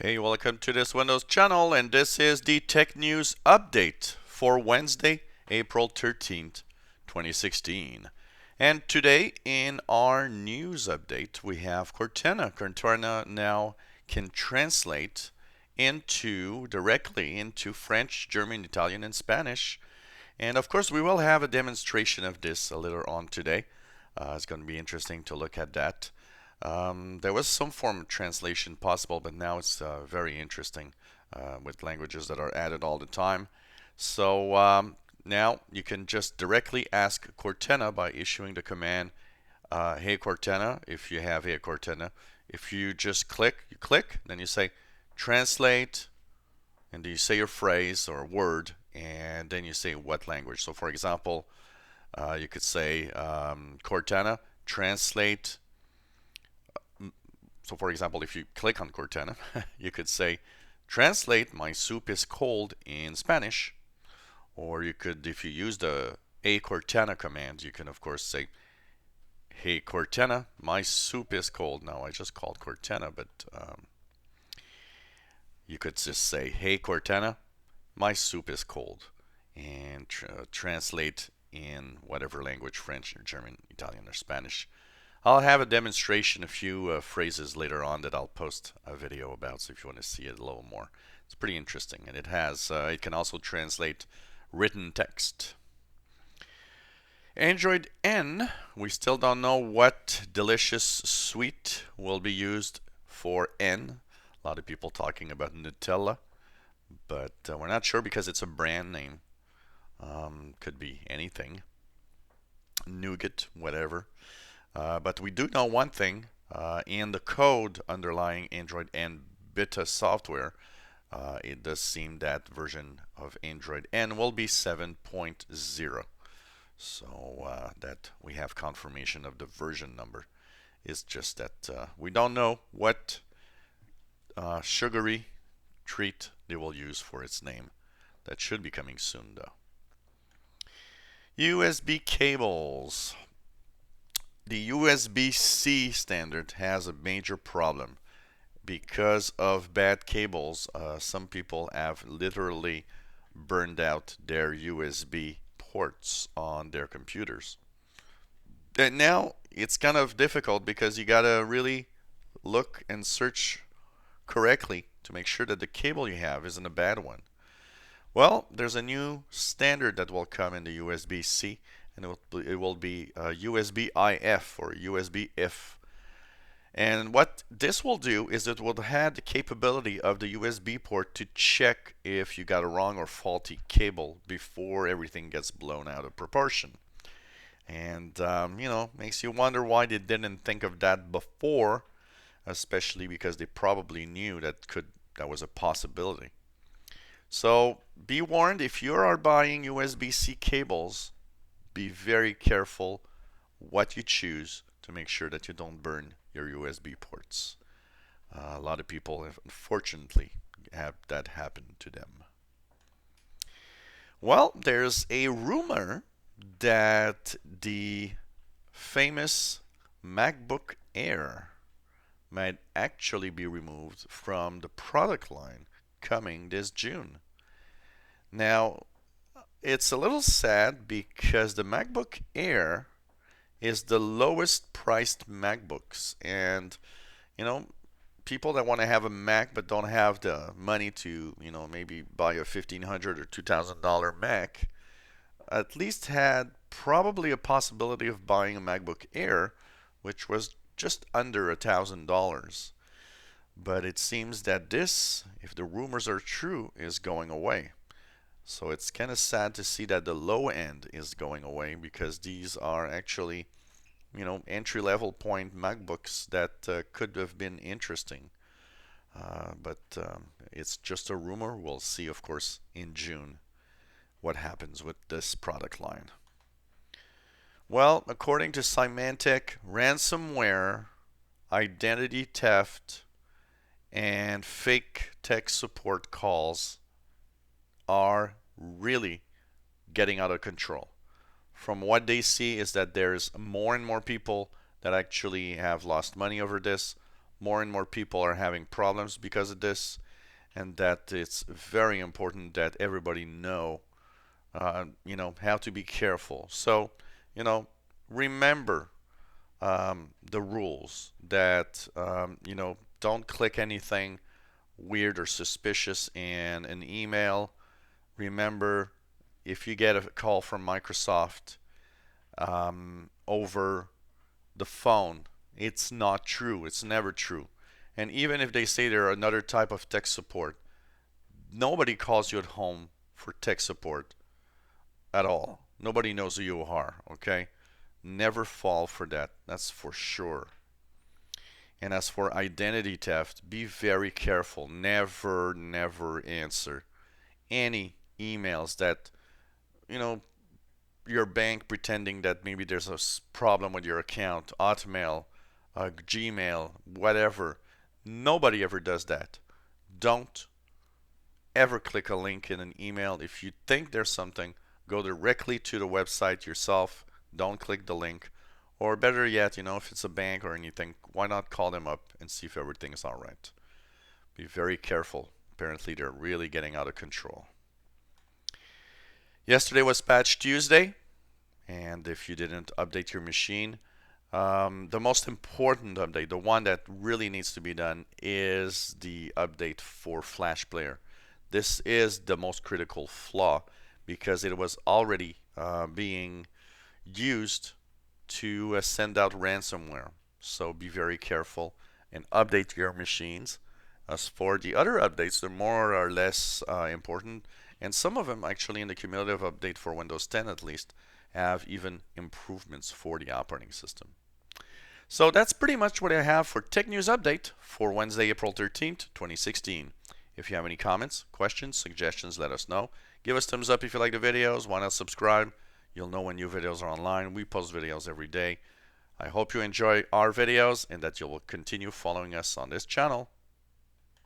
Hey, welcome to this Windows channel, and this is the tech news update for Wednesday, April 13th, 2016. And today in our news update, we have Cortana. Cortana now can translate directly into French, German, Italian, and Spanish. And of course, we will have a demonstration of this a little on today. It's going to be interesting to look at that. There was some form of translation possible, but now it's very interesting with languages that are added all the time. So now you can just directly ask Cortana by issuing the command, hey Cortana, if you have hey Cortana. If you just click, then you say translate, and you say your phrase or word, and then you say what language. So for example, you could say Cortana, translate. So for example, if you click on Cortana, you could say, translate my soup is cold in Spanish. Or you could, if you use the a Cortana command, you can of course say, hey Cortana, my soup is cold. Now I just called Cortana, but you could just say, hey Cortana, my soup is cold. And translate in whatever language, French or German, Italian or Spanish. I'll have a demonstration, a few phrases later on that I'll post a video about, so if you want to see it a little more. It's pretty interesting, and it can also translate written text. Android N, we still don't know what delicious sweet will be used for N. A lot of people talking about Nutella, but we're not sure because it's a brand name. Could be anything. Nougat, whatever. But we do know one thing, in the code underlying Android N beta software, it does seem that version of Android N will be 7.0. So that we have confirmation of the version number. It's just that we don't know what sugary treat they will use for its name. That should be coming soon though. USB cables. The USB-C standard has a major problem because of bad cables. Some people have literally burned out their USB ports on their computers. And now it's kind of difficult because you gotta really look and search correctly to make sure that the cable you have isn't a bad one. Well, there's a new standard that will come in the USB-C, and it will be USB-IF or USB-IF. And what this will do is it will have the capability of the USB port to check if you got a wrong or faulty cable before everything gets blown out of proportion. And makes you wonder why they didn't think of that before, especially because they probably knew that was a possibility. So be warned, if you are buying USB-C cables, be very careful what you choose to make sure that you don't burn your USB ports. A lot of people have, unfortunately, have that happen to them. Well, there's a rumor that the famous MacBook Air might actually be removed from the product line coming this June. Now, it's a little sad because the MacBook Air is the lowest priced MacBooks, and people that want to have a Mac but don't have the money to maybe buy a $1,500 or $2,000 Mac at least had probably a possibility of buying a MacBook Air, which was just under $1,000. But it seems that this, if the rumors are true, is going away. So it's kind of sad to see that the low end is going away, because these are actually, entry-level point MacBooks that could have been interesting. But it's just a rumor. We'll see, of course, in June what happens with this product line. Well, according to Symantec, ransomware, identity theft, and fake tech support calls are really getting out of control. From what they see is that there's more and more people that actually have lost money over this. more and more people are having problems because of this, and that it's very important that everybody know, how to be careful. So, remember the rules that, don't click anything weird or suspicious in an email. Remember, if you get a call from Microsoft over the phone, it's not true. It's never true. And even if they say they're another type of tech support, nobody calls you at home for tech support at all. Nobody knows who you are, okay? Never fall for that. That's for sure. And as for identity theft, be very careful. Never, never answer any emails that, you know, your bank pretending that maybe there's a problem with your account, Hotmail, Gmail, whatever. Nobody ever does that. Don't ever click a link in an email. If you think there's something, go directly to the website yourself. Don't click the link. Or better yet, if it's a bank or anything, why not call them up and see if everything is all right. Be very careful. Apparently, they're really getting out of control. Yesterday was Patch Tuesday, and if you didn't update your machine, the most important update, the one that really needs to be done, is the update for Flash Player. This is the most critical flaw because it was already being used to send out ransomware. So be very careful and update your machines. As for the other updates, they're more or less important, and some of them actually in the cumulative update for Windows 10 at least have even improvements for the operating system. So that's pretty much what I have for Tech News Update for Wednesday, April 13th, 2016. If you have any comments, questions, suggestions, let us know. Give us thumbs up if you like the videos. Why not subscribe? You'll know when new videos are online. We post videos every day. I hope you enjoy our videos and that you will continue following us on this channel.